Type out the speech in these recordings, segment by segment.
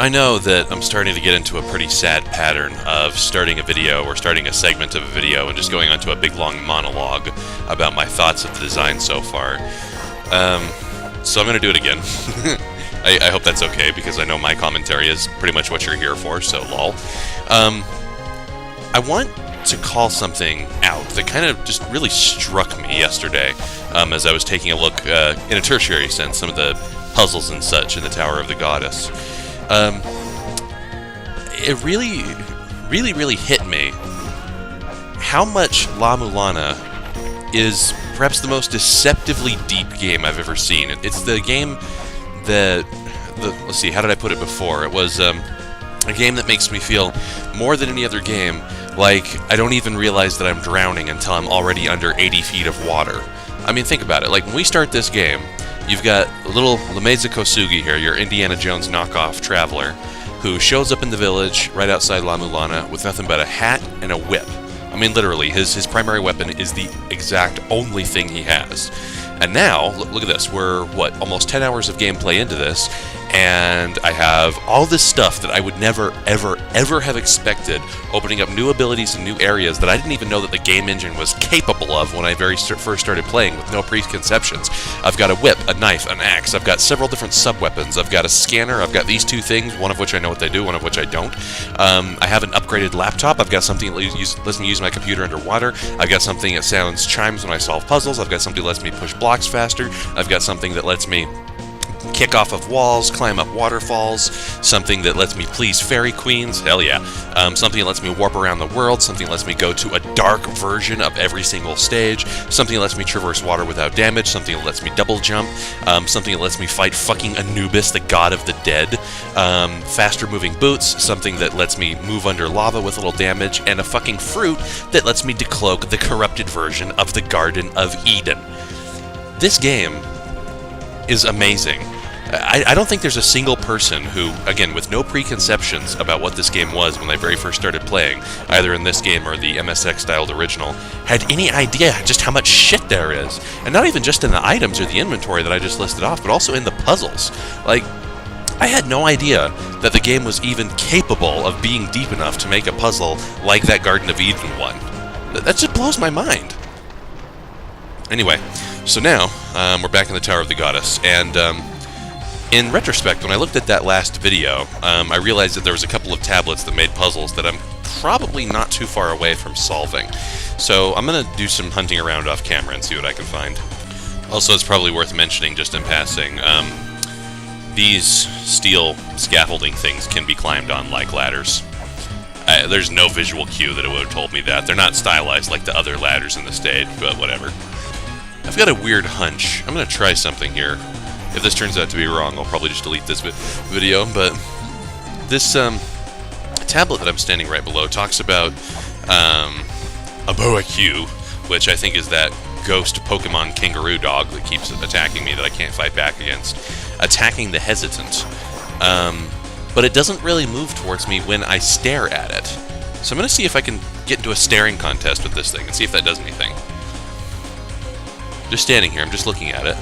I know that I'm starting to get into a pretty sad pattern of starting a video or starting a segment of a video and just going onto a big long monologue about my thoughts of the design so far. So I'm going to do it again. I hope that's okay, because I know my commentary is pretty much what you're here for, so lol. I want to call something out that kind of just really struck me yesterday as I was taking a look, in a tertiary sense, some of the puzzles and such in the Tower of the Goddess. It really hit me how much La-Mulana is perhaps the most deceptively deep game I've ever seen. It's the game that, let's see, how did I put it before? It was a game that makes me feel more than any other game like I don't even realize that I'm drowning until I'm already under 80 feet of water. I mean, think about it. Like, when we start this game, you've got little Lameza Kosugi here, your Indiana Jones knockoff traveler, who shows up in the village right outside La-Mulana with nothing but a hat and a whip. I mean, literally, his primary weapon is the exact only thing he has. And now, look at this, we're, almost 10 hours of gameplay into this, and I have all this stuff that I would never, ever have expected, opening up new abilities and new areas that I didn't even know that the game engine was capable of when I first started playing, with no preconceptions. I've got a whip, a knife, an axe, I've got several different sub-weapons, I've got a scanner, I've got these two things, one of which I know what they do, one of which I don't. I have an upgraded laptop, I've got something that lets me use my computer underwater, I've got something that sounds chimes when I solve puzzles, I've got something that lets me push blocks faster, I've got something that lets me kick off of walls, climb up waterfalls, something that lets me please fairy queens, hell yeah, something that lets me warp around the world, something that lets me go to a dark version of every single stage, something that lets me traverse water without damage, something that lets me double jump, something that lets me fight fucking Anubis, the god of the dead, faster moving boots, something that lets me move under lava with little damage, and a fucking fruit that lets me decloak the corrupted version of the Garden of Eden. This game is amazing. I don't think there's a single person who, again, with no preconceptions about what this game was when I very first started playing, either in this game or the MSX-styled original, had any idea just how much shit there is. And not even just in the items or the inventory that I just listed off, but also in the puzzles. Like, I had no idea that the game was even capable of being deep enough to make a puzzle like that Garden of Eden one. That just blows my mind. Anyway, so now, we're back in the Tower of the Goddess, and, in retrospect, when I looked at that last video, I realized that there was a couple of tablets that made puzzles that I'm probably not too far away from solving. So I'm going to do some hunting around off camera and see what I can find. Also, it's probably worth mentioning, just in passing, these steel scaffolding things can be climbed on like ladders. There's no visual cue that it would have told me that. They're not stylized like the other ladders in the stage, but whatever. I've got a weird hunch. I'm going to try something here. If this turns out to be wrong, I'll probably just delete this video, but this tablet that I'm standing right below talks about a Boa Q, which I think is that ghost Pokemon kangaroo dog that keeps attacking me that I can't fight back against, attacking the hesitant. But it doesn't really move towards me when I stare at it. So I'm going to see if I can get into a staring contest with this thing and see if that does anything. Just standing here, I'm just looking at it.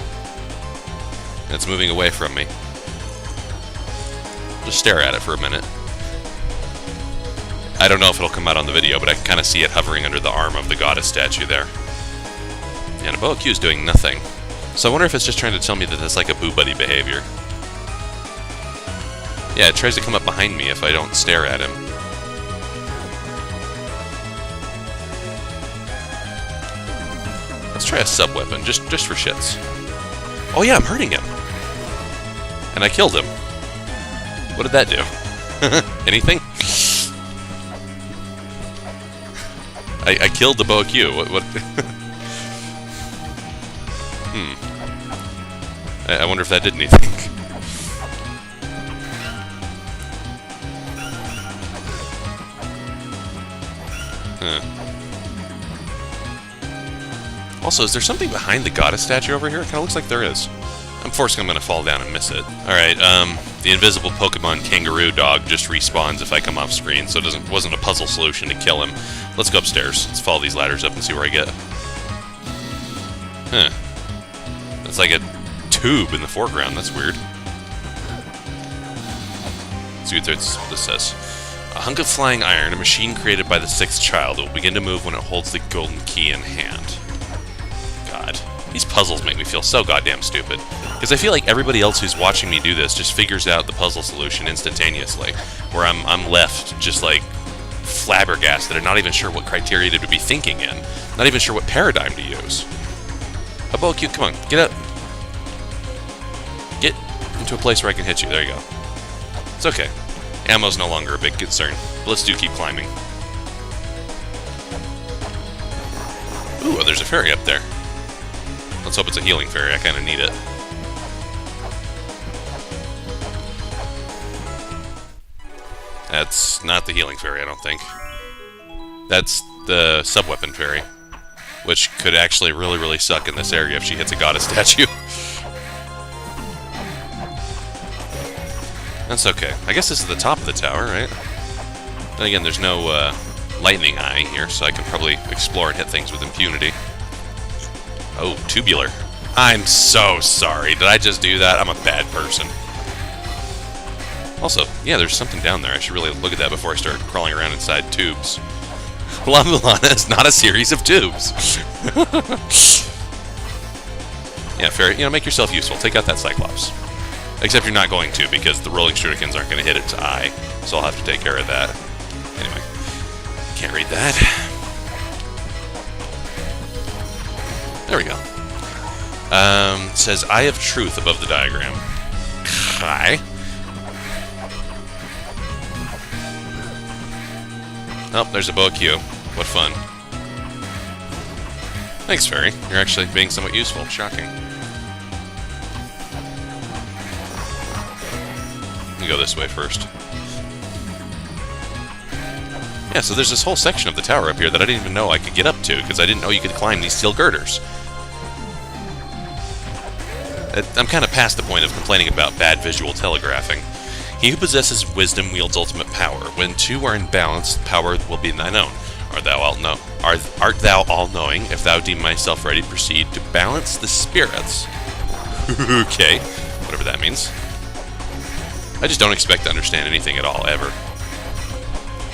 And it's moving away from me. Just stare at it for a minute. I don't know if it'll come out on the video, but I can kind of see it hovering under the arm of the goddess statue there. And a Boa Q is doing nothing. So I wonder if it's just trying to tell me that that's like a Boo Buddy behavior. Yeah, it tries to come up behind me if I don't stare at him. Let's try a sub-weapon, just for shits. Oh yeah, I'm hurting him. And I killed him. What did that do? Anything? I killed the Boa Q. What? I wonder if that did anything. Also, is there something behind the goddess statue over here? It kind of looks like there is. I'm forcing I'm going to fall down and miss it. Alright, the invisible Pokemon kangaroo dog just respawns if I come off screen, so it wasn't a puzzle solution to kill him. Let's go upstairs. Let's follow these ladders up and see where I get. Huh. That's like a tube in the foreground. That's weird. Let's see what this says. A hunk of flying iron, a machine created by the sixth child. It will begin to move when it holds the golden key in hand. God. These puzzles make me feel so goddamn stupid. Because I feel like everybody else who's watching me do this just figures out the puzzle solution instantaneously. Where I'm left just like flabbergasted and not even sure what criteria to be thinking in. Not even sure what paradigm to use. A bow cute, come on, get up. Get into a place where I can hit you. There you go. It's okay. Ammo's no longer a big concern. But let's do keep climbing. Ooh, there's a fairy up there. Let's hope it's a healing fairy. I kind of need it. That's not the healing fairy, I don't think. That's the sub-weapon fairy. Which could actually really, really suck in this area if she hits a goddess statue. That's okay. I guess this is the top of the tower, right? Then again, there's no lightning eye here, so I can probably explore and hit things with impunity. Oh, tubular. I'm so sorry. Did I just do that? I'm a bad person. Also, yeah, there's something down there. I should really look at that before I start crawling around inside tubes. La-Mulana is not a series of tubes. Yeah, fair. You know, make yourself useful. Take out that Cyclops. Except you're not going to, because the rolling shurikens aren't going to hit its eye. So I'll have to take care of that. Anyway. Can't read that. There we go. It says, Eye of Truth above the diagram. Hi. Oh, there's a boa Q. What fun. Thanks, Fairy. You're actually being somewhat useful. Shocking. Let me go this way first. Yeah, so there's this whole section of the tower up here that I didn't even know I could get up to, because I didn't know you could climb these steel girders. I'm kind of past the point of complaining about bad visual telegraphing. He who possesses wisdom wields ultimate power. When two are in balance, power will be thine own. Art thou all-knowing? If thou deem myself ready, proceed to balance the spirits. Okay, whatever that means. I just don't expect to understand anything at all, ever.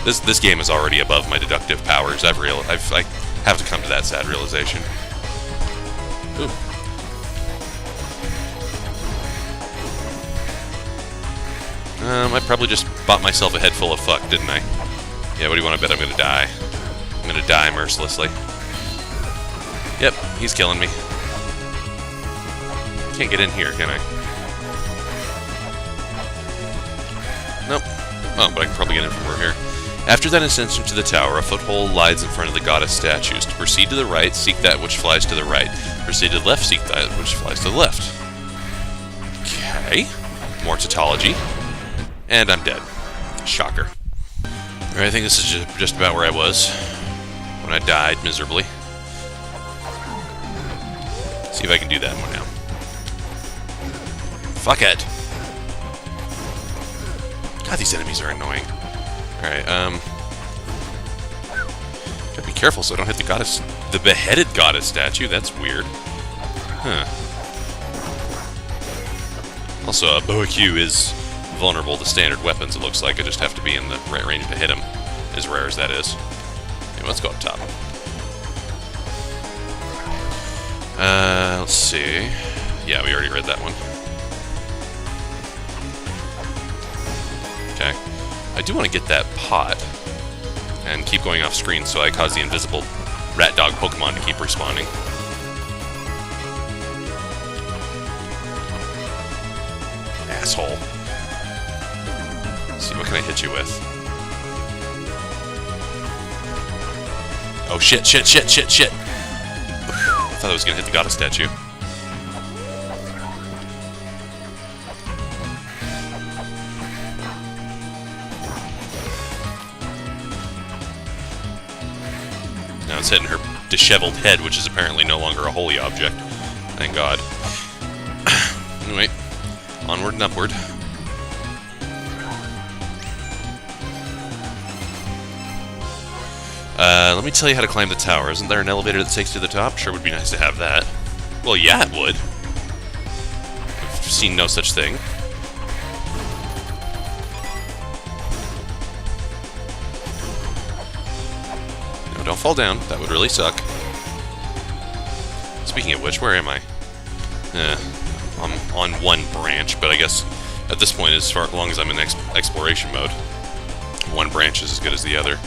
This game is already above my deductive powers. I have to come to that sad realization. Ooh. I probably just bought myself a head full of fuck, didn't I? Yeah, what do you want to bet I'm gonna die? I'm gonna die mercilessly. Yep, he's killing me. Can't get in here, can I? Nope. Oh, but I can probably get in from over here. After that ascension to the tower, a foothold lies in front of the goddess statues. To proceed to the right, seek that which flies to the right. Proceed to the left, seek that which flies to the left. Okay. More tautology. And I'm dead. Shocker. I think this is just about where I was when I died miserably. See if I can do that one now. Fuck it. God, these enemies are annoying. Alright, gotta be careful so I don't hit the beheaded goddess statue. That's weird. Huh. Also, boa Q is vulnerable to standard weapons, it looks like. I just have to be in the right range to hit him, as rare as that is. Anyway, let's go up top. Let's see. Yeah, we already read that one. Okay. I do want to get that pot and keep going off screen so I cause the invisible rat dog Pokemon to keep respawning. Asshole. Let's see, what can I hit you with? Oh shit, shit, shit, shit, shit! I thought I was gonna hit the goddess statue. Now it's hitting her disheveled head, which is apparently no longer a holy object. Thank God. Anyway, onward and upward. Let me tell you how to climb the tower. Isn't there an elevator that takes to the top? Sure would be nice to have that. Well, yeah, it would. I've seen no such thing. don't fall down. That would really suck. Speaking of which, where am I? I'm on one branch, but I guess at this point, as long as I'm in exploration mode, one branch is as good as the other.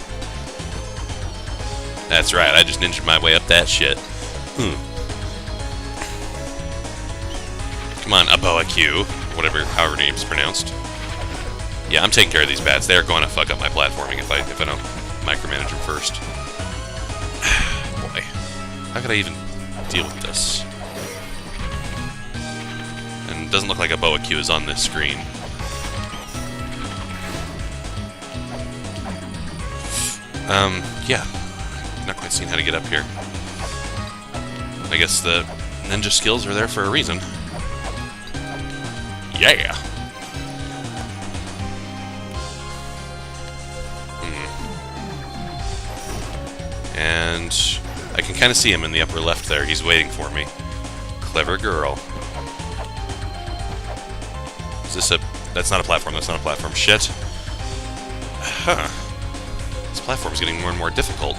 That's right, I just ninja'd my way up that shit. Come on, Aboa-Q, however name's pronounced. Yeah, I'm taking care of these bats. They're going to fuck up my platforming if I don't micromanage them first. Boy, how could I even deal with this? And it doesn't look like Aboa-Q is on this screen. Yeah. Not quite seeing how to get up here. I guess the ninja skills are there for a reason. Yeah! And I can kind of see him in the upper left there. He's waiting for me. Clever girl. Is this a... That's not a platform. That's not a platform. Shit. Huh. This platform is getting more and more difficult.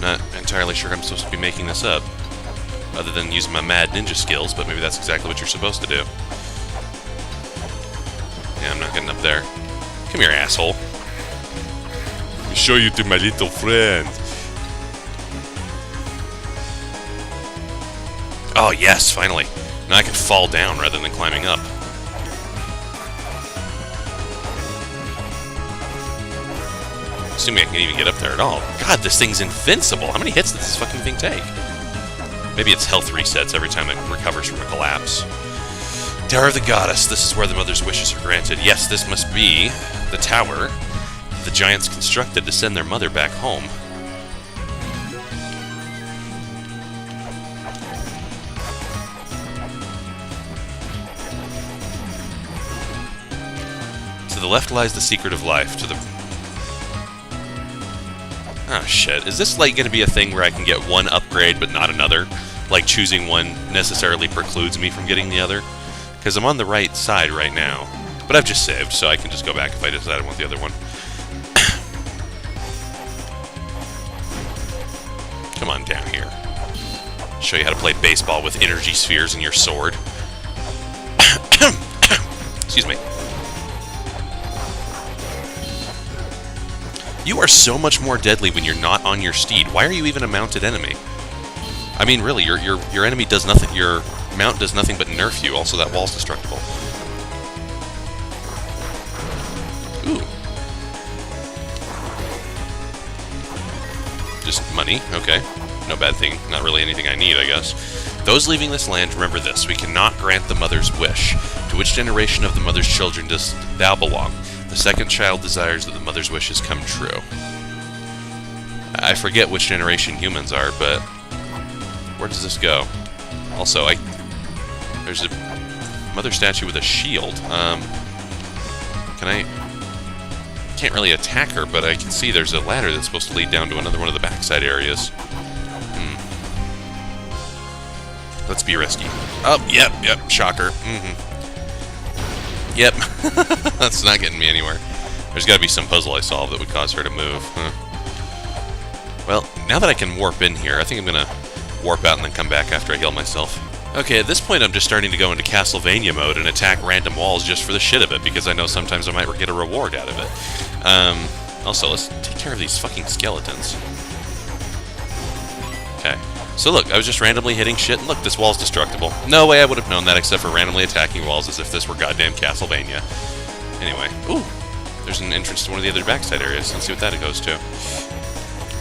Not entirely sure I'm supposed to be making this up. Other than using my mad ninja skills, but maybe that's exactly what you're supposed to do. Yeah, I'm not getting up there. Come here, asshole. Let me show you to my little friend. Oh, yes, finally. Now I can fall down rather than climbing up. Assuming I can even get up there at all. God, this thing's invincible. How many hits does this fucking thing take? Maybe it's health resets every time it recovers from a collapse. Tower of the Goddess. This is where the mother's wishes are granted. Yes, this must be the tower the giants constructed to send their mother back home. To the left lies the secret of life. To the... Oh, shit. Is this, like, going to be a thing where I can get one upgrade but not another? Like, choosing one necessarily precludes me from getting the other? Because I'm on the right side right now. But I've just saved, so I can just go back if I decide I want the other one. Come on down here. Show you how to play baseball with energy spheres in your sword. Excuse me. You are so much more deadly when you're not on your steed. Why are you even a mounted enemy? I mean, really, your enemy does nothing. Your mount does nothing but nerf you. Also, that wall's destructible. Ooh. Just money. Okay. No bad thing. Not really anything I need, I guess. Those leaving this land, remember this. We cannot grant the mother's wish. To which generation of the mother's children does thou belong? The second child desires that the mother's wishes come true. I forget which generation humans are, but where does this go? Also, there's a mother statue with a shield. Can't really attack her, but I can see there's a ladder that's supposed to lead down to another one of the backside areas. Let's be risky. Oh, yep, shocker. Yep. That's not getting me anywhere. There's got to be some puzzle I solve that would cause her to move. Well, now that I can warp in here, I think I'm going to warp out and then come back after I heal myself. Okay, at this point I'm just starting to go into Castlevania mode and attack random walls just for the shit of it, because I know sometimes I might get a reward out of it. Also, let's take care of these fucking skeletons. Okay. So look, I was just randomly hitting shit, and look, this wall's destructible. No way I would have known that except for randomly attacking walls as if this were goddamn Castlevania. Anyway, ooh, there's an entrance to one of the other backside areas. Let's see what that goes to.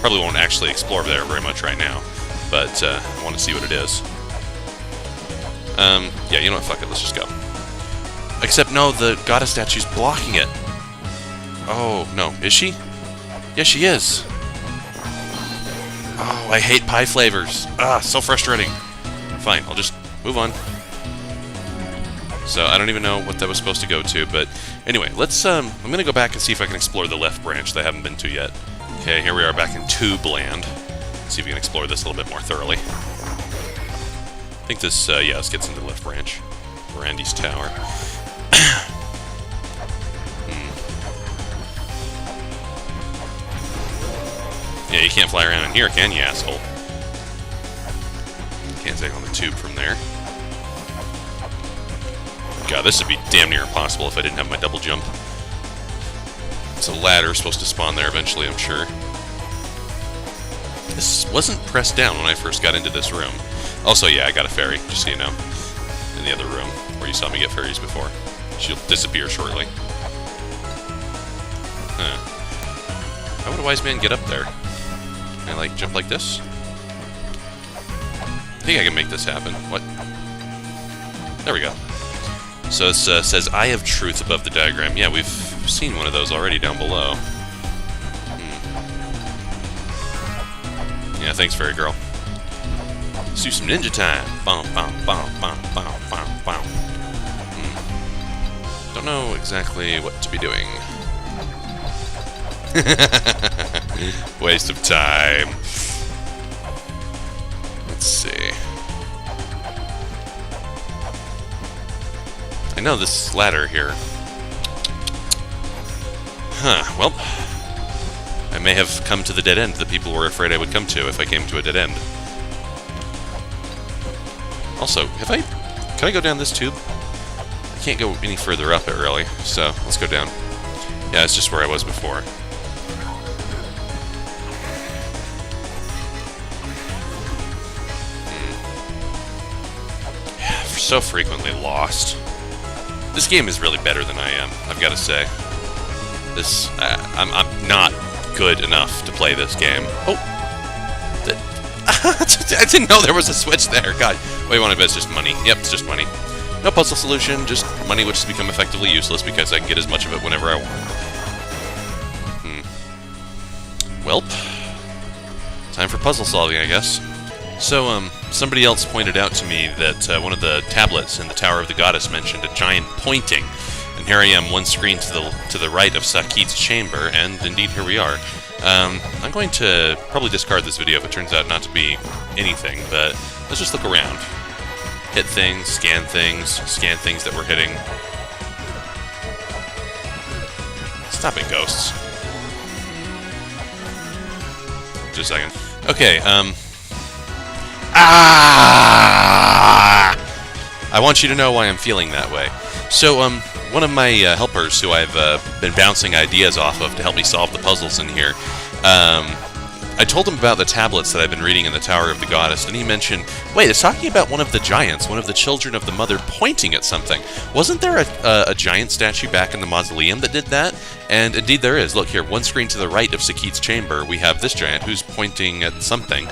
Probably won't actually explore there very much right now, but I want to see what it is. Yeah, you know what, fuck it, let's just go. Except, no, the goddess statue's blocking it. Oh, no, is she? Yes, she is. Oh, I hate pie flavors. Ah, so frustrating. Fine, I'll just move on. So, I don't even know what that was supposed to go to, but anyway, let's, I'm gonna go back and see if I can explore the left branch that I haven't been to yet. Okay, here we are back in Tube Land. Let's see if we can explore this a little bit more thoroughly. I think this, yeah, this gets into the left branch. Randy's Tower. Yeah, you can't fly around in here, can you, asshole? Can't take on the tube from there. God, this would be damn near impossible if I didn't have my double jump. It's a ladder supposed to spawn there eventually, I'm sure. This wasn't pressed down when I first got into this room. Also, yeah, I got a fairy, just so you know. In the other room, where you saw me get fairies before. She'll disappear shortly. Huh. How would a wise man get up there? Can I, like, jump like this? I think I can make this happen. What? There we go. So this says, Eye of Truth above the diagram. Yeah, we've seen one of those already down below. Yeah, thanks, fairy girl. Let's do some ninja time. Bum, bum, bum, bum, bum, bum, bum. Don't know exactly what to be doing. Waste of time. Let's see. I know this ladder here. Huh, well, I may have come to the dead end that people were afraid I would come to if I came to a dead end. Also, can I go down this tube? I can't go any further up it, really, so let's go down. Yeah, it's just where I was before. Yeah, so frequently lost. This game is really better than I am, I've got to say. I'm not good enough to play this game. Oh! I didn't know there was a switch there, God. What you want to bet is just money. Yep, it's just money. No puzzle solution, just money which has become effectively useless because I can get as much of it whenever I want. Welp. Time for puzzle solving, I guess. So, somebody else pointed out to me that one of the tablets in the Tower of the Goddess mentioned a giant pointing. And here I am, one screen to the right of Sakit's chamber, and indeed here we are. I'm going to probably discard this video if it turns out not to be anything, but let's just look around. Hit things, scan things that we're hitting. Stop it, ghosts. Just a second. Okay, I want you to know why I'm feeling that way. So, one of my helpers who I've been bouncing ideas off of to help me solve the puzzles in here, I told him about the tablets that I've been reading in the Tower of the Goddess, and he mentioned, wait, it's talking about one of the giants, one of the children of the mother pointing at something. Wasn't there a giant statue back in the mausoleum that did that? And indeed there is. Look here, one screen to the right of Sakit's chamber, we have this giant who's pointing at something.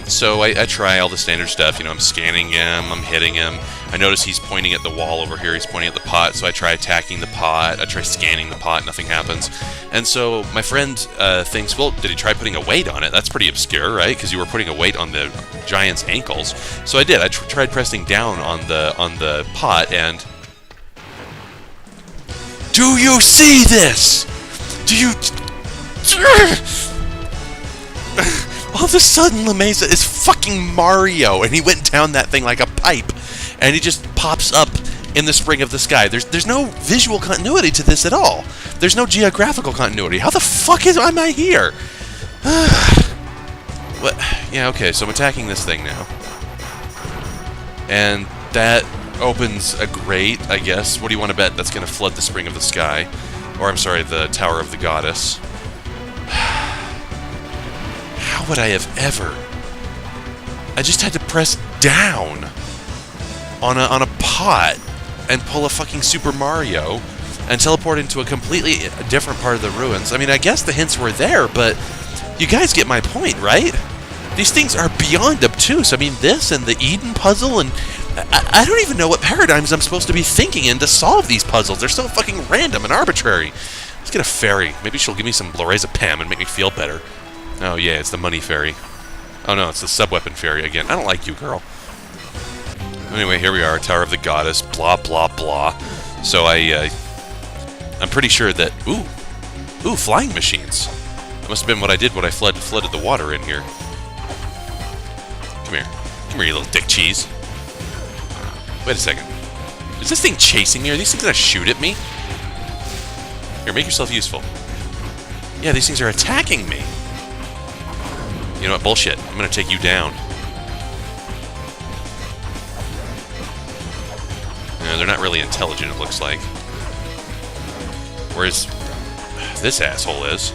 So I try all the standard stuff, you know, I'm scanning him, I'm hitting him. I notice he's pointing at the wall over here, he's pointing at the pot, so I try attacking the pot, I try scanning the pot, nothing happens. And so my friend thinks, well, did he try putting a weight on it? That's pretty obscure, right? Because you were putting a weight on the giant's ankles. So I did, I tried pressing down on the pot, and... Do you see this? Do you... All of a sudden, La Mesa is fucking Mario, and he went down that thing like a pipe, and he just pops up in the spring of the sky. There's no visual continuity to this at all. There's no geographical continuity. How the fuck am I here? What? Yeah, okay, so I'm attacking this thing now. And that opens a grate, I guess. What do you want to bet? That's going to flood the spring of the sky. Or, I'm sorry, the Tower of the Goddess. How would I have ever... I just had to press down on a pot and pull a fucking Super Mario and teleport into a completely different part of the ruins. I mean, I guess the hints were there, but you guys get my point, right? These things are beyond obtuse. I mean, this and the Eden puzzle, and I don't even know what paradigms I'm supposed to be thinking in to solve these puzzles. They're so fucking random and arbitrary. Let's get a fairy. Maybe she'll give me some lorazepam and make me feel better. Oh, yeah, it's the money fairy. Oh, no, it's the sub-weapon fairy again. I don't like you, girl. Anyway, here we are, Tower of the Goddess, blah, blah, blah. So I'm pretty sure that... Ooh, flying machines. That must have been what I did when I flooded the water in here. Come here. Come here, you little dick cheese. Wait a second. Is this thing chasing me? Are these things gonna shoot at me? Here, make yourself useful. Yeah, these things are attacking me. You know what? Bullshit. I'm gonna take you down. Yeah, they're not really intelligent, it looks like. Whereas this asshole is.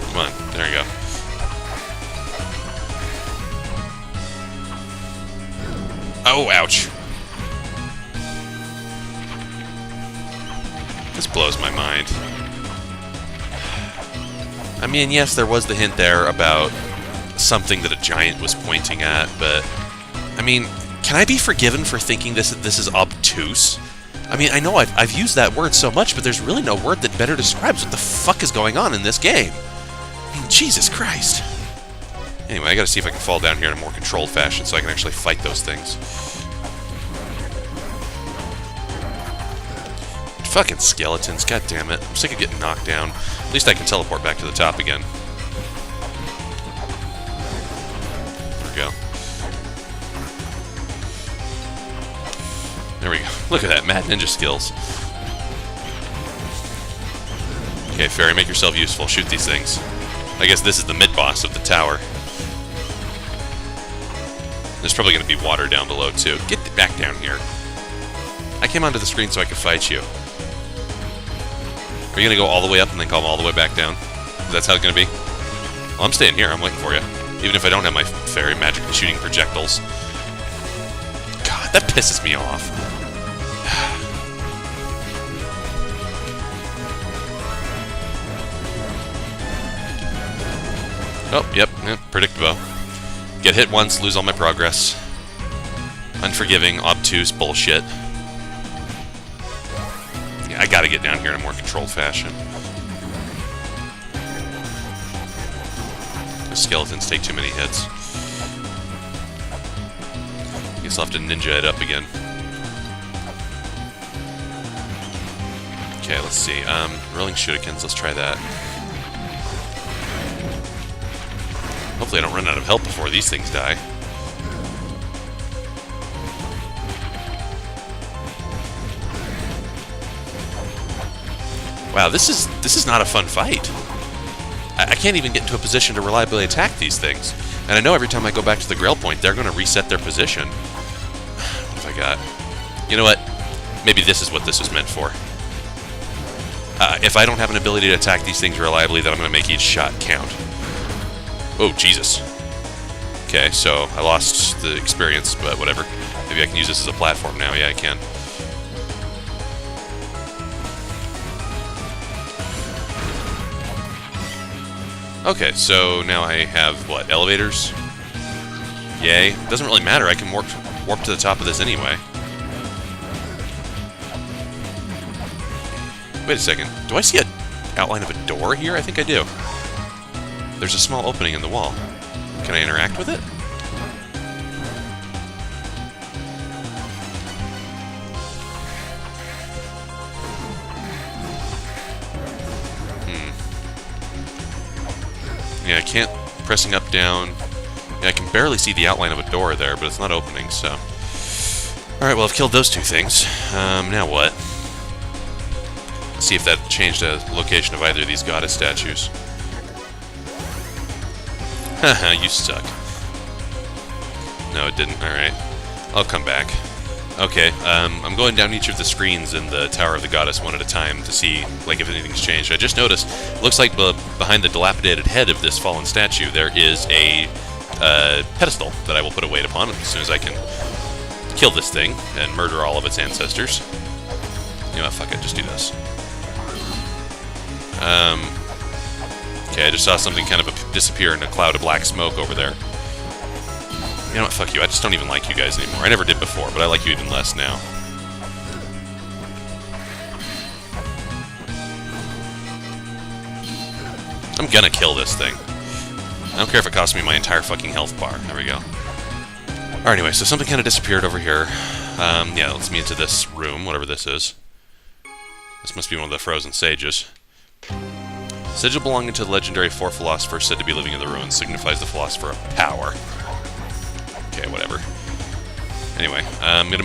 Come on, there you go. Oh, ouch. This blows my mind. I mean, yes, there was the hint there about something that a giant was pointing at, but I mean, can I be forgiven for thinking this is obtuse? I mean, I know I've used that word so much, but there's really no word that better describes what the fuck is going on in this game. I mean, Jesus Christ. Anyway, I gotta see if I can fall down here in a more controlled fashion so I can actually fight those things. Fucking skeletons, god damn it. I'm sick of getting knocked down. At least I can teleport back to the top again. There we go. There we go. Look at that, mad ninja skills. Okay, Fairy, make yourself useful. Shoot these things. I guess this is the mid-boss of the tower. There's probably going to be water down below, too. Get back down here. I came onto the screen so I could fight you. Are you going to go all the way up and then come all the way back down? That's how it's going to be? Well, I'm staying here. I'm waiting for you. Even if I don't have my fairy magic shooting projectiles. God, that pisses me off. Oh, yep, predictable. Get hit once, lose all my progress. Unforgiving, obtuse bullshit. Yeah, I gotta get down here in a more controlled fashion. The skeletons take too many hits. Guess I'll have to ninja it up again. Okay, let's see. Rolling shurikens, let's try that. Hopefully I don't run out of health before these things die. Wow, this is not a fun fight. I can't even get into a position to reliably attack these things. And I know every time I go back to the Grail point, they're going to reset their position. What have I got? You know what? Maybe this is what this is meant for. If I don't have an ability to attack these things reliably, then I'm going to make each shot count. Oh, Jesus. Okay, so I lost the experience, but whatever. Maybe I can use this as a platform now. Yeah, I can. Okay, so now I have, what, elevators? Yay. Doesn't really matter, I can warp to the top of this anyway. Wait a second, do I see an outline of a door here? I think I do. There's a small opening in the wall. Can I interact with it? Yeah, I can't. Pressing up, down. Yeah, I can barely see the outline of a door there, but it's not opening, so. Alright, well, I've killed those two things. Now what? Let's see if that changed the location of either of these goddess statues. Haha, you suck. No, it didn't. Alright. I'll come back. Okay, I'm going down each of the screens in the Tower of the Goddess one at a time to see, like, if anything's changed. I just noticed, looks like behind the dilapidated head of this fallen statue, there is a pedestal that I will put a weight upon as soon as I can kill this thing and murder all of its ancestors. You know what, fuck it, just do this. Okay, I just saw something kind of disappear in a cloud of black smoke over there. You know what, fuck you, I just don't even like you guys anymore. I never did before, but I like you even less now. I'm gonna kill this thing. I don't care if it costs me my entire fucking health bar. There we go. Alright, anyway, so something kind of disappeared over here. Yeah, that lets me into this room, whatever this is. This must be one of the frozen sages. Sigil belonging to the legendary four philosophers said to be living in the ruins signifies the philosopher of power. Okay, whatever. Anyway, I'm gonna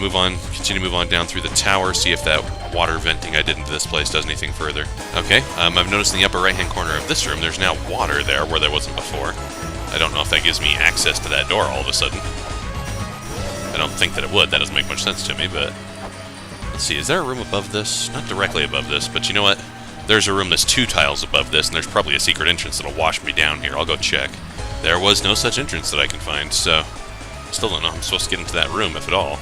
continue to move on down through the tower, see if that water venting I did into this place does anything further. Okay, I've noticed in the upper right-hand corner of this room, there's now water there where there wasn't before. I don't know if that gives me access to that door all of a sudden. I don't think that it would. That doesn't make much sense to me, but... Let's see, is there a room above this? Not directly above this, but you know what? There's a room that's 2 tiles above this, and there's probably a secret entrance that'll wash me down here. I'll go check. There was no such entrance that I can find, so... Still don't know how I'm supposed to get into that room, if at all.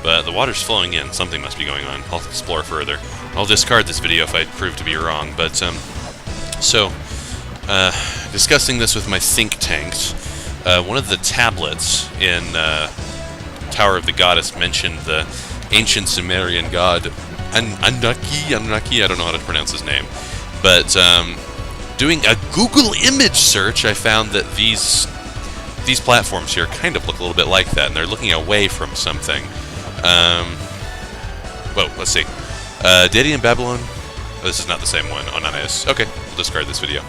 But the water's flowing in. Something must be going on. I'll explore further. I'll discard this video if I prove to be wrong, but, discussing this with my think tanks, one of the tablets in Tower of the Goddess mentioned the ancient Sumerian god Anunnaki, I don't know how to pronounce his name, but doing a Google image search, I found that these platforms here kind of look a little bit like that, and they're looking away from something. Well, let's see. Deity in Babylon. Oh, this is not the same one. Oh, not nice. Okay, we'll discard this video.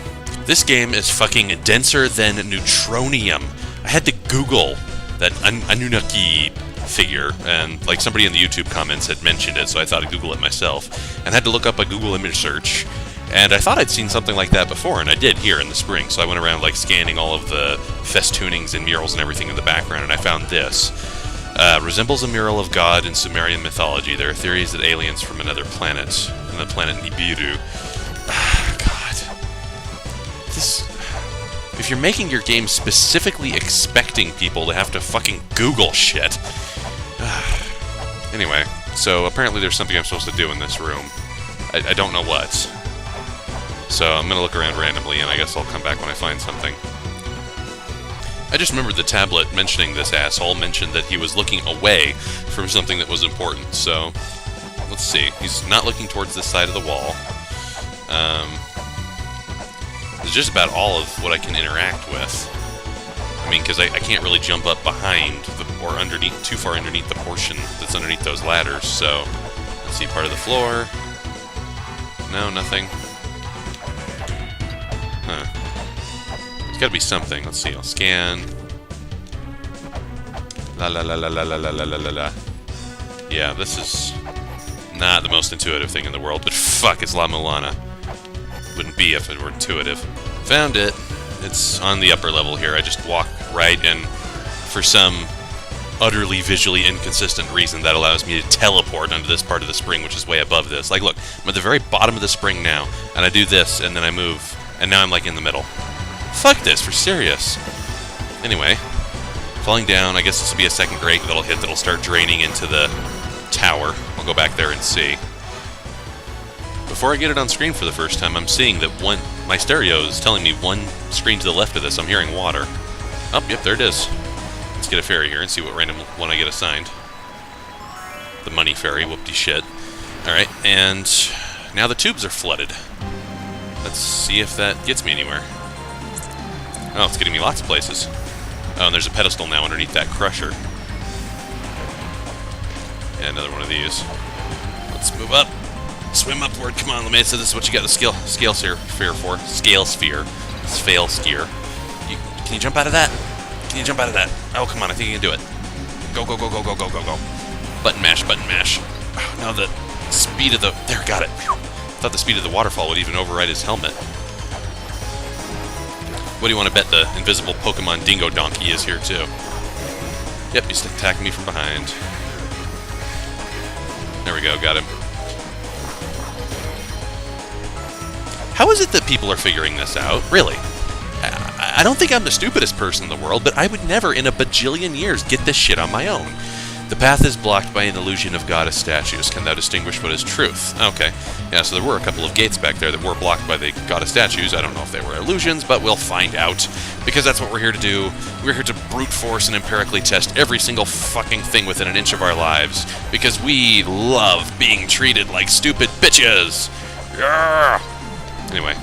This game is fucking denser than neutronium. I had to Google that Anunnaki figure, and like somebody in the YouTube comments had mentioned it, so I thought I'd Google it myself, and had to look up a Google image search, and I thought I'd seen something like that before, and I did here in the spring, so I went around like scanning all of the festoonings and murals and everything in the background, and I found this. Resembles a mural of God in Sumerian mythology. There are theories that aliens from another planet, from the planet Nibiru. God. This... If you're making your game specifically expecting people to have to fucking Google shit... Anyway, so apparently there's something I'm supposed to do in this room. I don't know what. So I'm gonna look around randomly, and I guess I'll come back when I find something. I just remembered the tablet mentioning this asshole mentioned that he was looking away from something that was important, so... Let's see. He's not looking towards this side of the wall. It's just about all of what I can interact with. I mean, because I can't really jump up behind or underneath, too far underneath the portion that's underneath those ladders, so... Let's see, part of the floor... No, nothing. Huh. There's gotta be something. Let's see, I'll scan... La la la la la la la la la la. Yeah, this is... not the most intuitive thing in the world, but fuck, it's La-Mulana. Wouldn't be if it were intuitive. Found it. It's on the upper level here. I just walk right, and for some utterly visually inconsistent reason, that allows me to teleport onto this part of the spring, which is way above this. Like, look, I'm at the very bottom of the spring now, and I do this, and then I move, and now I'm, like, in the middle. Fuck this, for serious. Anyway, falling down, I guess this will be a second grate that'll hit that'll start draining into the tower. I'll go back there and see. Before I get it on screen for the first time, I'm seeing that my stereo is telling me one screen to the left of this. I'm hearing water. Oh, yep, there it is. Let's get a fairy here and see what random one I get assigned. The money fairy, whoop-de shit. Alright, and now the tubes are flooded. Let's see if that gets me anywhere. Oh, it's getting me lots of places. Oh, and there's a pedestal now underneath that crusher. Yeah, another one of these. Let's move up. Swim upward. Come on, Lamesa. This is what you got the scale sphere for. Scale sphere. Fail skier. Can you jump out of that? Can you jump out of that? Oh, come on. I think you can do it. Go, go, go, go, go, go, go, go. Button mash, button mash. Oh, now the speed of the... There, got it. Whew. Thought the speed of the waterfall would even override his helmet. What do you want to bet the invisible Pokemon Dingo Donkey is here, too? Yep, he's attacking me from behind. There we go, got him. How is it that people are figuring this out? Really? I don't think I'm the stupidest person in the world, but I would never in a bajillion years get this shit on my own. The path is blocked by an illusion of goddess statues. Can thou distinguish what is truth? Okay. Yeah, so there were a couple of gates back there that were blocked by the goddess statues. I don't know if they were illusions, but we'll find out. Because that's what we're here to do. We're here to brute force and empirically test every single fucking thing within an inch of our lives. Because we love being treated like stupid bitches! Yeah! Anyway.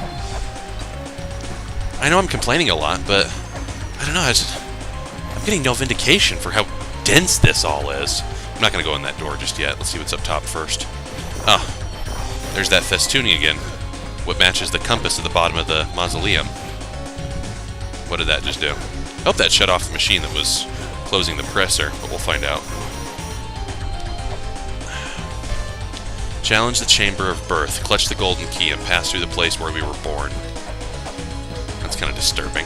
I know I'm complaining a lot, but... I don't know, I'm getting no vindication for how dense this all is. I'm not going to go in that door just yet. Let's see what's up top first. Oh, there's that festooning again. What matches the compass at the bottom of the mausoleum. What did that just do? I hope that shut off the machine that was closing the presser, but we'll find out. Challenge the Chamber of Birth. Clutch the golden key and pass through the place where we were born. That's kind of disturbing.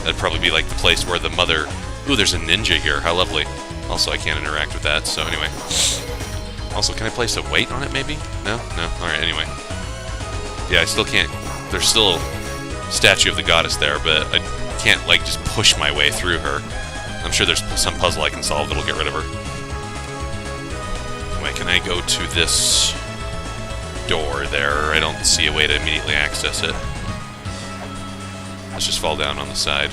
That'd probably be like the place where the mother... Ooh, there's a ninja here. How lovely. Also, I can't interact with that, so anyway. Also, can I place a weight on it, maybe? No? No? Alright, anyway. Yeah, I still can't... There's still a statue of the goddess there, but I can't, like, just push my way through her. I'm sure there's some puzzle I can solve that'll get rid of her. Anyway, can I go to this door there? I don't see a way to immediately access it. Let's just fall down on the side.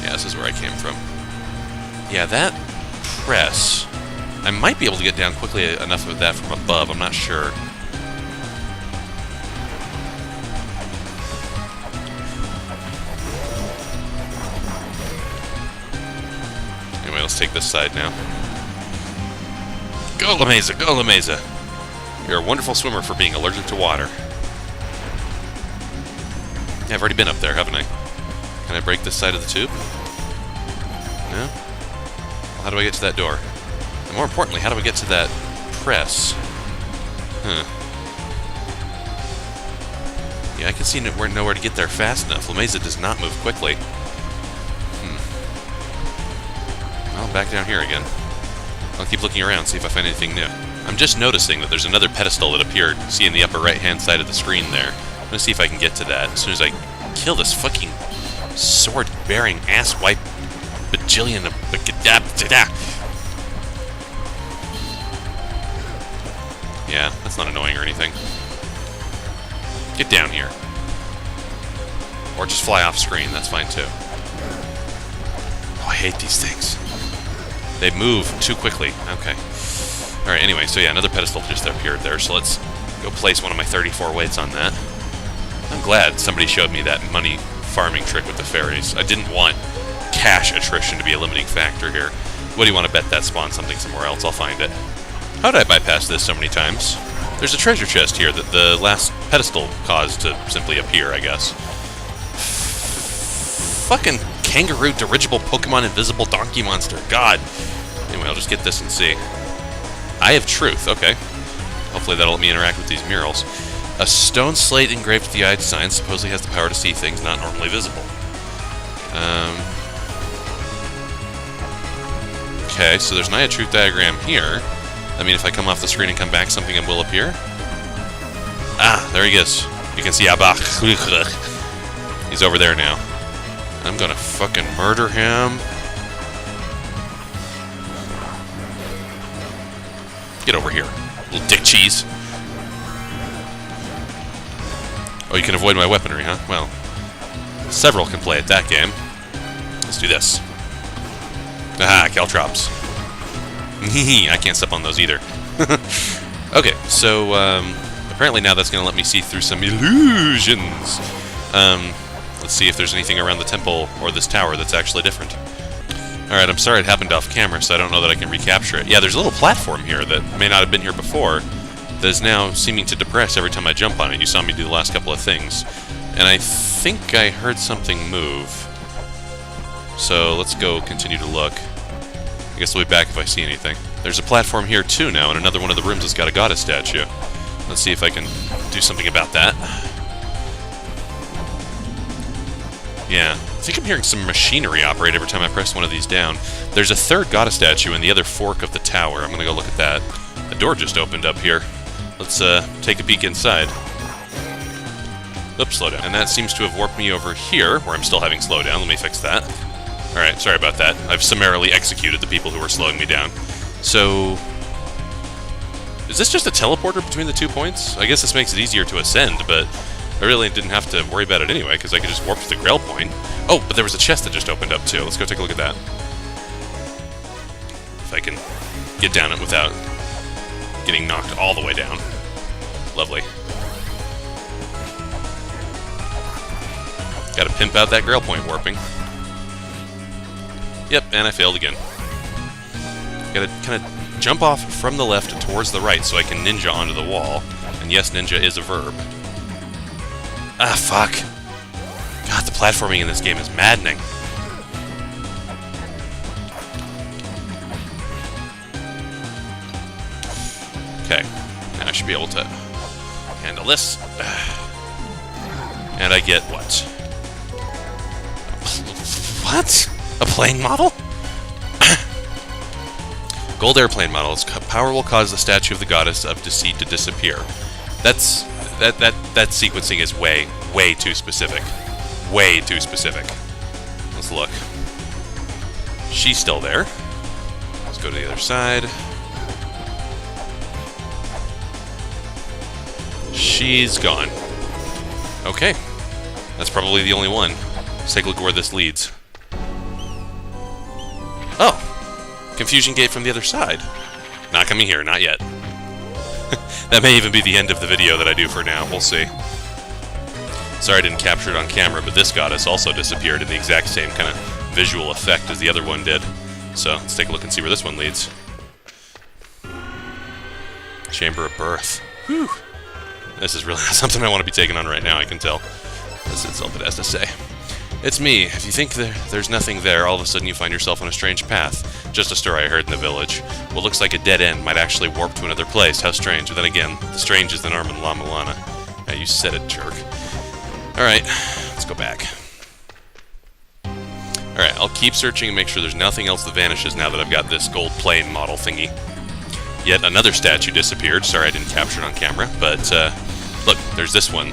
Yeah, this is where I came from. Yeah, that press... I might be able to get down quickly enough of that from above, I'm not sure. Anyway, let's take this side now. Go, LaMesa! Go, LaMesa! You're a wonderful swimmer for being allergic to water. Yeah, I've already been up there, haven't I? Can I break this side of the tube? No? Well, how do I get to that door? And more importantly, how do I get to that press? Huh. Yeah, I can see nowhere to get there fast enough. LaMesa does not move quickly. Well, back down here again. I'll keep looking around, see if I find anything new. I'm just noticing that there's another pedestal that appeared. See in the upper right-hand side of the screen there. I'm gonna see if I can get to that as soon as I kill this fucking sword-bearing asswipe bajillion of... Yeah, that's not annoying or anything. Get down here. Or just fly off screen, that's fine too. Oh, I hate these things. They move too quickly. Okay. Alright, anyway, so yeah, another pedestal just appeared there, so let's go place one of my 34 weights on that. I'm glad somebody showed me that money farming trick with the fairies. I didn't want cash attrition to be a limiting factor here. What do you want to bet that spawns something somewhere else? I'll find it. How did I bypass this so many times? There's a treasure chest here that the last pedestal caused to simply appear, I guess. Fucking kangaroo, dirigible, Pokemon, invisible donkey monster. God. Anyway, I'll just get this and see. Eye of Truth. Okay. Hopefully that'll let me interact with these murals. A stone slate engraved with the eye design supposedly has the power to see things not normally visible. Okay, so there's an Eye of Truth diagram here. I mean, if I come off the screen and come back, something will appear. Ah, there he is. You can see Abach. He's over there now. I'm gonna fucking murder him. Get over here, little dick cheese. Oh, you can avoid my weaponry, huh? Well, several can play at that game. Let's do this. Aha, Caltrops. I can't step on those either. Okay, so apparently now that's going to let me see through some illusions. Let's see if there's anything around the temple or this tower that's actually different. Alright, I'm sorry it happened off camera, so I don't know that I can recapture it. Yeah, there's a little platform here that may not have been here before that is now seeming to depress every time I jump on it. You saw me do the last couple of things. And I think I heard something move. So let's go continue to look. I guess I'll be back if I see anything. There's a platform here too now, and another one of the rooms has got a goddess statue. Let's see if I can do something about that. Yeah, I think I'm hearing some machinery operate every time I press one of these down. There's a third goddess statue in the other fork of the tower. I'm gonna go look at that. A door just opened up here. Let's take a peek inside. Oops, slow down. And that seems to have warped me over here, where I'm still having slowdown. Let me fix that. Alright, sorry about that. I've summarily executed the people who were slowing me down. So... is this just a teleporter between the 2 points? I guess this makes it easier to ascend, but I really didn't have to worry about it anyway, because I could just warp to the Grail point. Oh, but there was a chest that just opened up too. Let's go take a look at that. If I can get down it without getting knocked all the way down. Lovely. Gotta pimp out that Grail point warping. Yep, and I failed again. Gotta kind of jump off from the left towards the right so I can ninja onto the wall. And yes, ninja is a verb. Ah, fuck. God, the platforming in this game is maddening. Okay. should be able to handle this. And I get what? What? A plane model? Gold airplane model. Its power will cause the statue of the goddess of deceit to disappear. That sequencing is way too specific. Way too specific. Let's look. She's still there. Let's go to the other side. She's gone. Okay. That's probably the only one. Let's take a look where this leads. Oh! Confusion gate from the other side. Not coming here, not yet. That may even be the end of the video that I do for now. We'll see. Sorry I didn't capture it on camera, but this goddess also disappeared in the exact same kind of visual effect as the other one did. So, let's take a look and see where this one leads. Chamber of Birth. Whew. This is really not something I want to be taking on right now, I can tell. That's all it has to say. It's me. If you think there's nothing there, all of a sudden you find yourself on a strange path. Just a story I heard in the village. What looks like a dead end might actually warp to another place. How strange. But then again, the strange is the norm in La-Mulana. Yeah, you said it, jerk. Alright, let's go back. Alright, I'll keep searching and make sure there's nothing else that vanishes now that I've got this gold plane model thingy. Yet another statue disappeared. Sorry I didn't capture it on camera, but look, there's this one,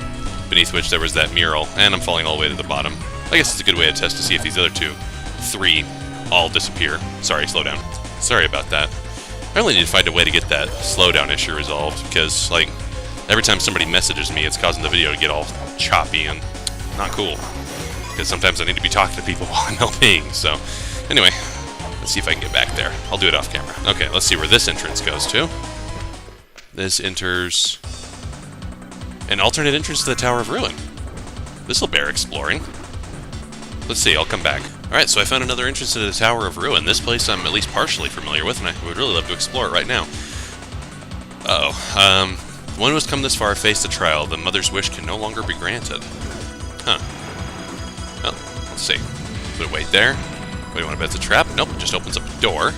beneath which there was that mural, and I'm falling all the way to the bottom. I guess it's a good way to test to see if these other three, all disappear. Sorry, slow down. Sorry about that. I really need to find a way to get that slowdown issue resolved, because, like, every time somebody messages me, it's causing the video to get all choppy and not cool. Because sometimes I need to be talking to people while I'm LPing, so... Anyway, let's see if I can get back there. I'll do it off camera. Okay, let's see where this entrance goes to. This enters... an alternate entrance to the Tower of Ruin. This'll bear exploring. Let's see, I'll come back. Alright, so I found another entrance to the Tower of Ruin. This place I'm at least partially familiar with, and I would really love to explore it right now. One who has come this far faced the trial. The mother's wish can no longer be granted. Huh. Well, let's see. Would it wait there? What do you want to bet it's a trap? Nope, it just opens up a door.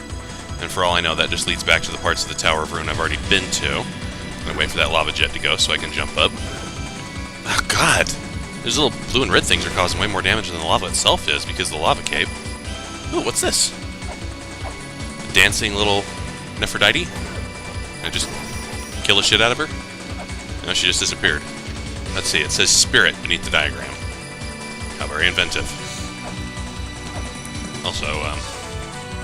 And for all I know, that just leads back to the parts of the Tower of Ruin I've already been to. I'm gonna wait for that lava jet to go so I can jump up. Oh, God! These little blue and red things are causing way more damage than the lava itself is because of the lava cape. Ooh, what's this? A dancing little Nephrodite? Can I just kill the shit out of her? No, she just disappeared. Let's see, it says spirit beneath the diagram. How very inventive. Also,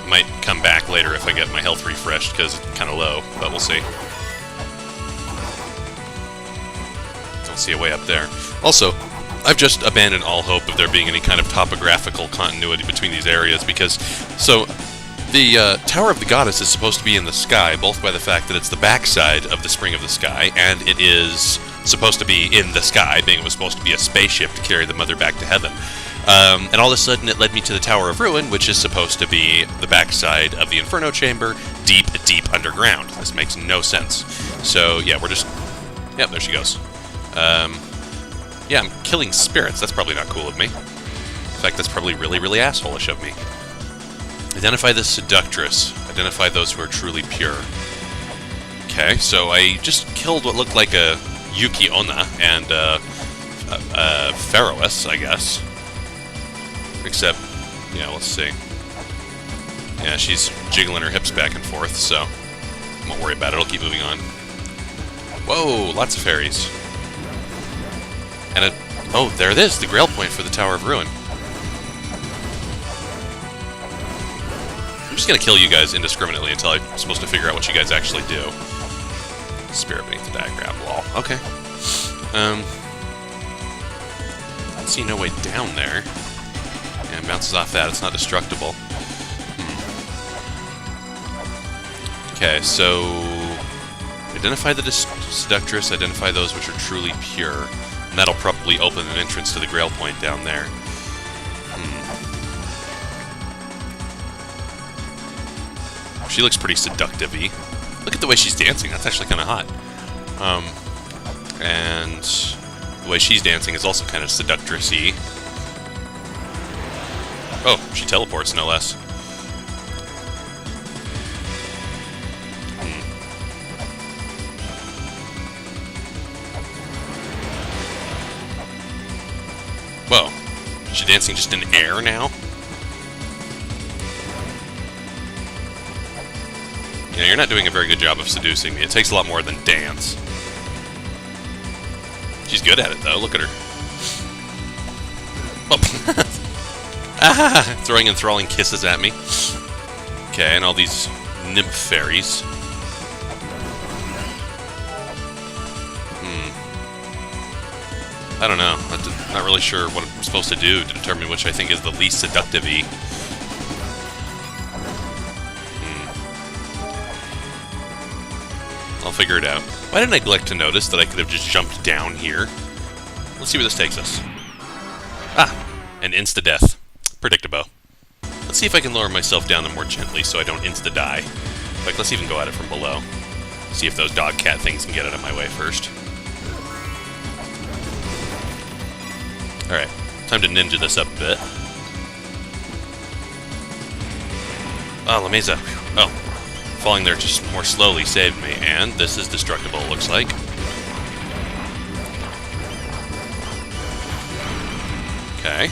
might come back later if I get my health refreshed because it's kind of low, but we'll see. Don't see a way up there. Also, I've just abandoned all hope of there being any kind of topographical continuity between these areas because, so, the Tower of the Goddess is supposed to be in the sky, both by the fact that it's the backside of the Spring of the Sky, and it is supposed to be in the sky, being it was supposed to be a spaceship to carry the mother back to heaven. And all of a sudden it led me to the Tower of Ruin, which is supposed to be the backside of the Inferno Chamber, deep, deep underground. This makes no sense. So, yeah, we're just... Yep, there she goes. Yeah, I'm killing spirits. That's probably not cool of me. In fact, that's probably really, really asshole-ish of me. Identify the seductress. Identify those who are truly pure. Okay, so I just killed what looked like a Yuki Onna and a Pharaohess, I guess. Except, yeah, let's see. Yeah, she's jiggling her hips back and forth, so I won't worry about it. I'll keep moving on. Whoa, lots of fairies. And oh, there it is, the Grail Point for the Tower of Ruin. I'm just gonna kill you guys indiscriminately until I'm supposed to figure out what you guys actually do. Spirit beneath the diagram, lol. Okay. I see no way down there. Yeah, it bounces off that, it's not destructible. Okay, so... Identify the seductress, identify those which are truly pure. And that'll probably open an entrance to the Grail Point down there. She looks pretty seductive-y. Look at the way she's dancing, that's actually kind of hot. And the way she's dancing is also kind of seductress-y. Oh, she teleports, no less. Is she dancing just in air now? Yeah, you're not doing a very good job of seducing me. It takes a lot more than dance. She's good at it, though. Look at her. Oh. Ah, throwing enthralling kisses at me. Okay, and all these nymph fairies. I don't know. I'm not really sure what I'm supposed to do to determine which I think is the least seductive-y. I'll figure it out. Why didn't I neglect to notice that I could have just jumped down here? Let's see where this takes us. Ah! An insta-death. Predictable. Let's see if I can lower myself down more gently so I don't insta-die. Like, let's even go at it from below. See if those dog-cat things can get out of my way first. Alright, time to ninja this up a bit. Ah, La Mesa. Oh, falling there just more slowly saved me, and this is destructible, it looks like. Okay.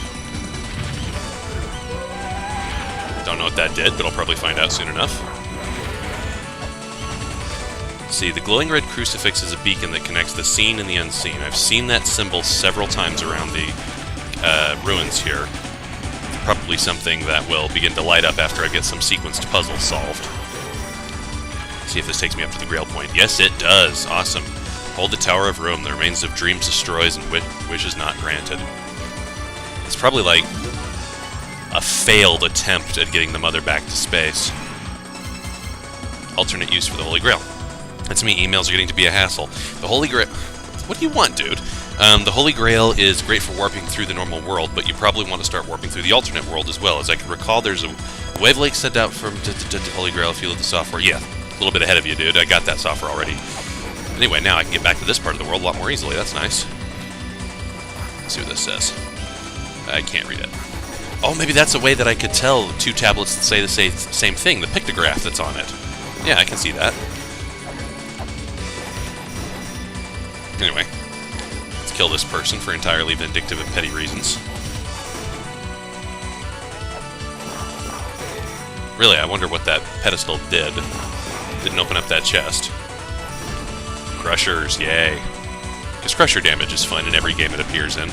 Don't know what that did, but I'll probably find out soon enough. See, the glowing red crucifix is a beacon that connects the seen and the unseen. I've seen that symbol several times around the ruins here. Probably something that will begin to light up after I get some sequenced puzzles solved. See if this takes me up to the Grail point. Yes, it does. Awesome. Hold the Tower of Ruin. The remains of dreams destroys and wishes not granted. It's probably like a failed attempt at getting the mother back to space. Alternate use for the Holy Grail. That's me. Emails are getting to be a hassle. The Holy Grail... What do you want, dude? The Holy Grail is great for warping through the normal world, but you probably want to start warping through the alternate world as well. As I can recall, there's a wavelength sent out from Holy Grail if you load the software. Yeah, a little bit ahead of you, dude. I got that software already. Anyway, now I can get back to this part of the world a lot more easily. That's nice. Let's see what this says. I can't read it. Oh, maybe that's a way that I could tell two tablets that say the same thing, the pictograph that's on it. Yeah, I can see that. Anyway, let's kill this person for entirely vindictive and petty reasons. Really, I wonder what that pedestal did. Didn't open up that chest. Crushers, yay. Because crusher damage is fun in every game it appears in.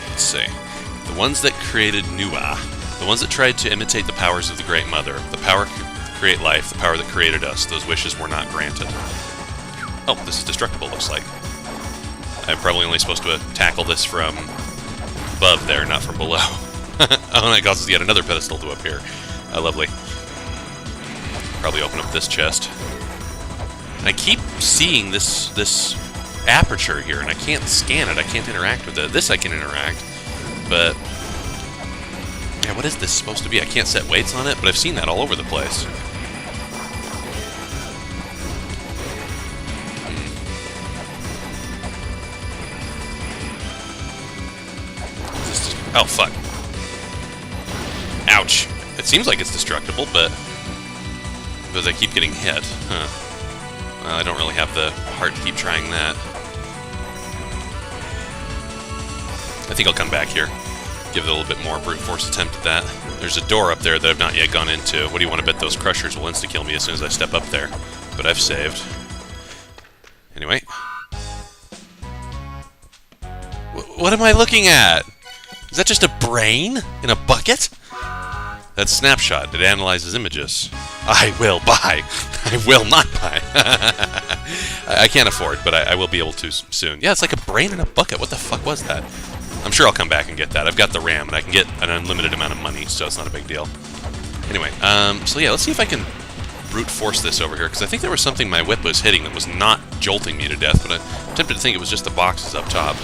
Let's see. The ones that created Nua. The ones that tried to imitate the powers of the Great Mother. The power to create life, the power that created us. Those wishes were not granted. Oh, this is destructible, looks like. I'm probably only supposed to tackle this from above there, not from below. Oh, and that causes yet another pedestal to appear. Lovely. Probably open up this chest. And I keep seeing this aperture here, and I can't scan it. I can't interact with it. This I can interact, but... yeah, what is this supposed to be? I can't set weights on it, but I've seen that all over the place. Oh, fuck. Ouch. It seems like it's destructible, but... because I keep getting hit. Huh. Well, I don't really have the heart to keep trying that. I think I'll come back here. Give it a little bit more brute force attempt at that. There's a door up there that I've not yet gone into. What do you want to bet those crushers will insta-kill me as soon as I step up there? But I've saved. Anyway. What am I looking at? Is that just a brain in a bucket? That's Snapshot. It analyzes images. I will buy. I will not buy. I can't afford, but I will be able to soon. Yeah, it's like a brain in a bucket. What the fuck was that? I'm sure I'll come back and get that. I've got the RAM, and I can get an unlimited amount of money, so it's not a big deal. Anyway, so yeah, let's see if I can brute force this over here, because I think there was something my whip was hitting that was not jolting me to death, but I'm tempted to think it was just the boxes up top.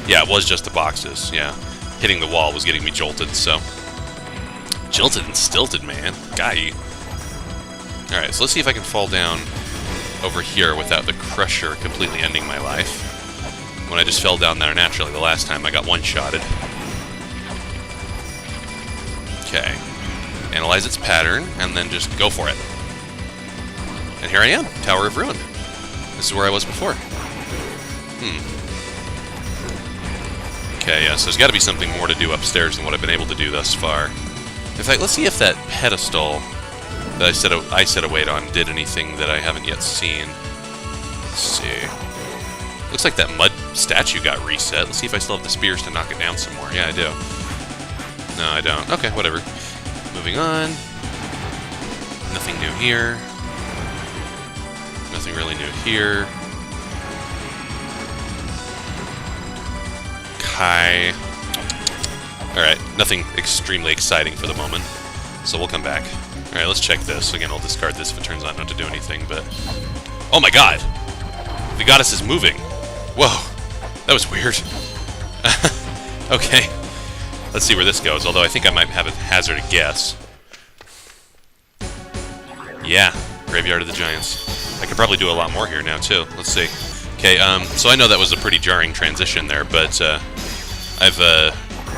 Yeah, it was just the boxes, yeah. Hitting the wall was getting me jolted, so... jilted and stilted, man. Guy. Alright, so let's see if I can fall down over here without the crusher completely ending my life. When I just fell down there naturally the last time, I got one-shotted. Okay. Analyze its pattern, and then just go for it. And here I am, Tower of Ruin. This is where I was before. Okay, yeah, so there's got to be something more to do upstairs than what I've been able to do thus far. In fact, let's see if that pedestal that I set a weight on did anything that I haven't yet seen. Let's see. Looks like that mud statue got reset. Let's see if I still have the spears to knock it down some more. Yeah, I do. No, I don't. Okay, whatever. Moving on. Nothing new here. Nothing really new here. Kai. Alright, nothing extremely exciting for the moment. So we'll come back. Alright, let's check this. Again, I'll discard this if it turns out not to do anything, but... Oh my god! The goddess is moving! Whoa! That was weird. Okay. Let's see where this goes, although I think I might have a hazard a guess. Yeah, Graveyard of the Giants. I could probably do a lot more here now, too. Let's see. Okay, so I know that was a pretty jarring transition there, but I've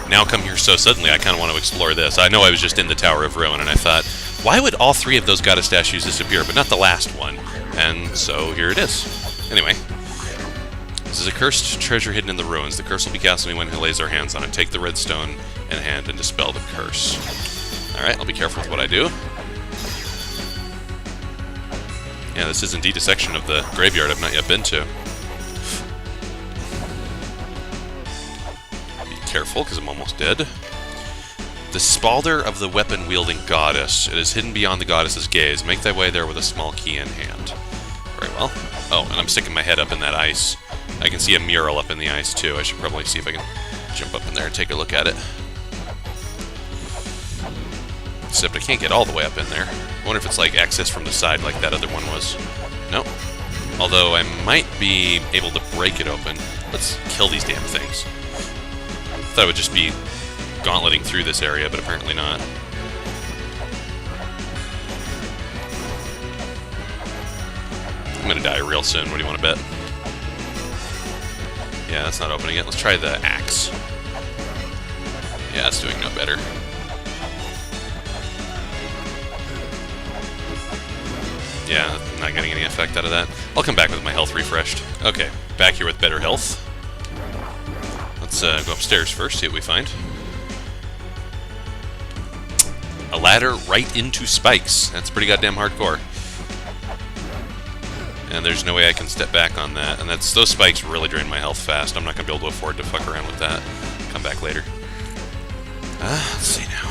now come here so suddenly I kind of want to explore this. I know I was just in the Tower of Ruin, and I thought, why would all three of those goddess statues disappear, but not the last one? And so here it is. Anyway. This is a cursed treasure hidden in the ruins. The curse will be cast on anyone who lays their hands on it. Take the red stone in hand and dispel the curse. Alright, I'll be careful with what I do. Yeah, this is indeed a section of the graveyard I've not yet been to. Be careful, because I'm almost dead. The spalder of the weapon-wielding goddess. It is hidden beyond the goddess's gaze. Make thy way there with a small key in hand. Very well. Oh, and I'm sticking my head up in that ice. I can see a mural up in the ice, too. I should probably see if I can jump up in there and take a look at it. Except I can't get all the way up in there. I wonder if it's like access from the side like that other one was. Nope. Although I might be able to break it open. Let's kill these damn things. Thought it would just be gauntleting through this area, but apparently not. I'm gonna die real soon. What do you want to bet? Yeah, that's not opening it. Let's try the axe. Yeah, it's doing no better. Yeah, not getting any effect out of that. I'll come back with my health refreshed. Okay, back here with better health. Let's go upstairs first, see what we find. A ladder right into spikes. That's pretty goddamn hardcore. And there's no way I can step back on that. And those spikes really drain my health fast. I'm not going to be able to afford to fuck around with that. Come back later. Let's see now.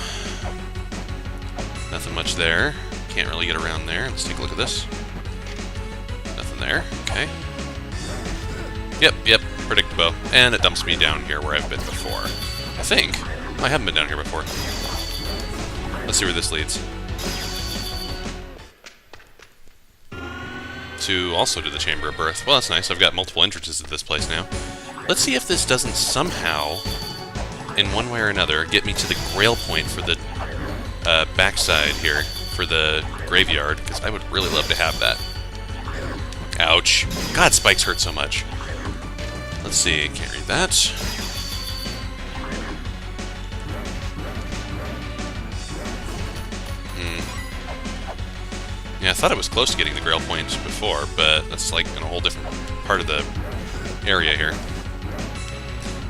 Nothing much there. Can't really get around there. Let's take a look at this. Nothing there. Okay. Yep. Predictable. And it dumps me down here where I've been before. I think. I haven't been down here before. Let's see where this leads. Also to the Chamber of Birth. Well, that's nice. I've got multiple entrances to this place now. Let's see if this doesn't somehow, in one way or another, get me to the Grail point for the backside here, for the graveyard, because I would really love to have that. Ouch. God, spikes hurt so much. Let's see. Can't read that. Yeah, I thought I was close to getting the Grail point before, but that's like in a whole different part of the area here.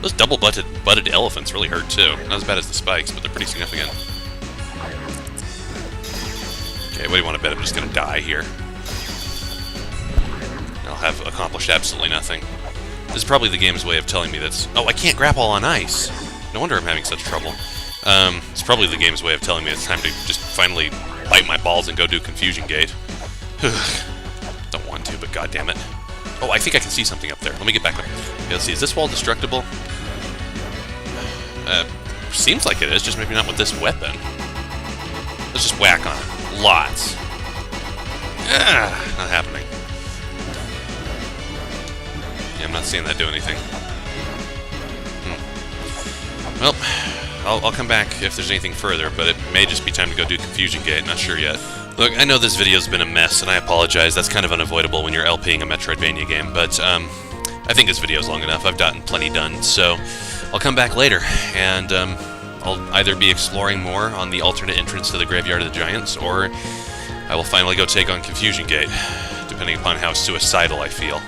Those double-butted elephants really hurt too. Not as bad as the spikes, but they're pretty significant. Okay, what do you want to bet? I'm just going to die here. I'll have accomplished absolutely nothing. This is probably the game's way of telling me that's... Oh, I can't grapple on ice! No wonder I'm having such trouble. It's probably the game's way of telling me it's time to just finally bite my balls and go do Confusion Gate. Don't want to, but goddammit. Oh, I think I can see something up there. Let me get back up. Okay, let's see, is this wall destructible? Seems like it is, just maybe not with this weapon. Let's just whack on it. Lots. Not happening. Yeah, I'm not seeing that do anything. Well, I'll come back if there's anything further, but it may just be time to go do Confusion Gate, not sure yet. Look, I know this video's been a mess, and I apologize, that's kind of unavoidable when you're LPing a Metroidvania game, but I think this video's long enough, I've gotten plenty done, so I'll come back later, and I'll either be exploring more on the alternate entrance to the Graveyard of the Giants, or I will finally go take on Confusion Gate. depending upon how suicidal I feel.